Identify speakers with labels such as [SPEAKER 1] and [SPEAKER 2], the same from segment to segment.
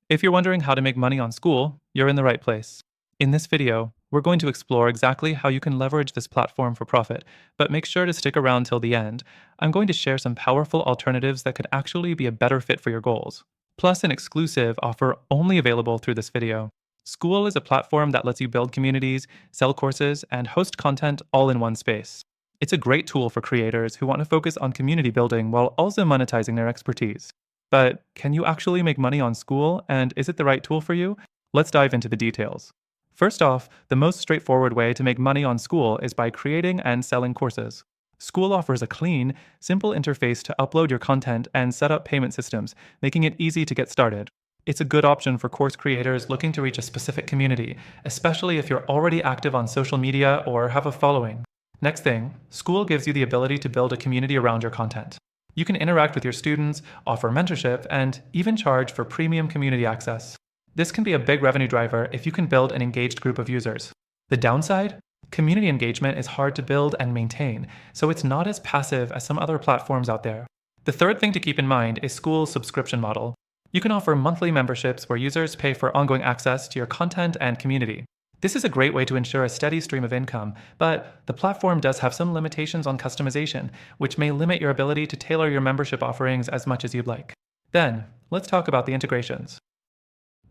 [SPEAKER 1] If you're wondering how to make money on Skool, you're in the right place. In this video, we're going to explore exactly how you can leverage this platform for profit, but make sure to stick around till the end. I'm going to share some powerful alternatives that could actually be a better fit for your goals, plus an exclusive offer only available through this video. Skool is a platform that lets you build communities, sell courses, and host content all in one space. It's a great tool for creators who want to focus on community building while also monetizing their expertise. But can you actually make money on Skool, and is it the right tool for you? Let's dive into the details. First off, the most straightforward way to make money on Skool is by creating and selling courses. Skool offers a clean, simple interface to upload your content and set up payment systems, making it easy to get started. It's a good option for course creators looking to reach a specific community, especially if you're already active on social media or have a following. Next thing, Skool gives you the ability to build a community around your content. You can interact with your students, offer mentorship, and even charge for premium community access. This can be a big revenue driver if you can build an engaged group of users. The downside? Community engagement is hard to build and maintain, so it's not as passive as some other platforms out there. The third thing to keep in mind is Skool's subscription model. You can offer monthly memberships where users pay for ongoing access to your content and community. This is a great way to ensure a steady stream of income, but the platform does have some limitations on customization, which may limit your ability to tailor your membership offerings as much as you'd like. Then, let's talk about the integrations.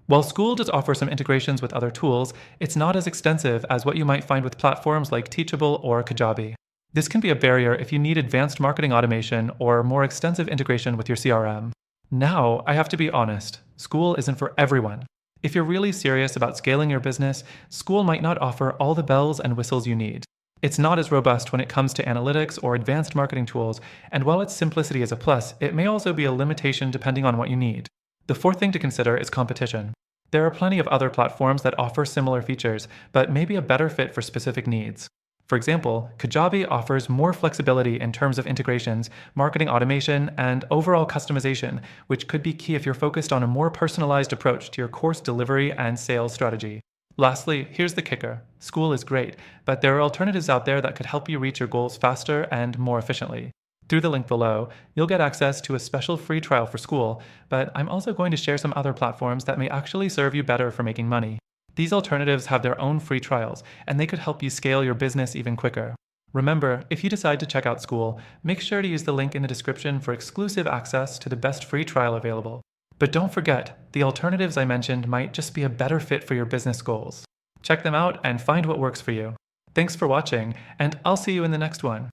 [SPEAKER 1] While Skool does offer some integrations with other tools, it's not as extensive as what you might find with platforms like Teachable or Kajabi. This can be a barrier if you need advanced marketing automation or more extensive integration with your CRM. Now, I have to be honest, Skool isn't for everyone. If you're really serious about scaling your business, Skool might not offer all the bells and whistles you need. It's not as robust when it comes to analytics or advanced marketing tools, and while its simplicity is a plus, it may also be a limitation depending on what you need. The fourth thing to consider is competition. There are plenty of other platforms that offer similar features, but may be a better fit for specific needs. For example, Kajabi offers more flexibility in terms of integrations, marketing automation, and overall customization, which could be key if you're focused on a more personalized approach to your course delivery and sales strategy. Lastly, here's the kicker. Skool is great, but there are alternatives out there that could help you reach your goals faster and more efficiently. Through the link below, you'll get access to a special free trial for Skool, but I'm also going to share some other platforms that may actually serve you better for making money. These alternatives have their own free trials, and they could help you scale your business even quicker. Remember, if you decide to check out Skool, make sure to use the link in the description for exclusive access to the best free trial available. But don't forget, the alternatives I mentioned might just be a better fit for your business goals. Check them out and find what works for you. Thanks for watching, and I'll see you in the next one.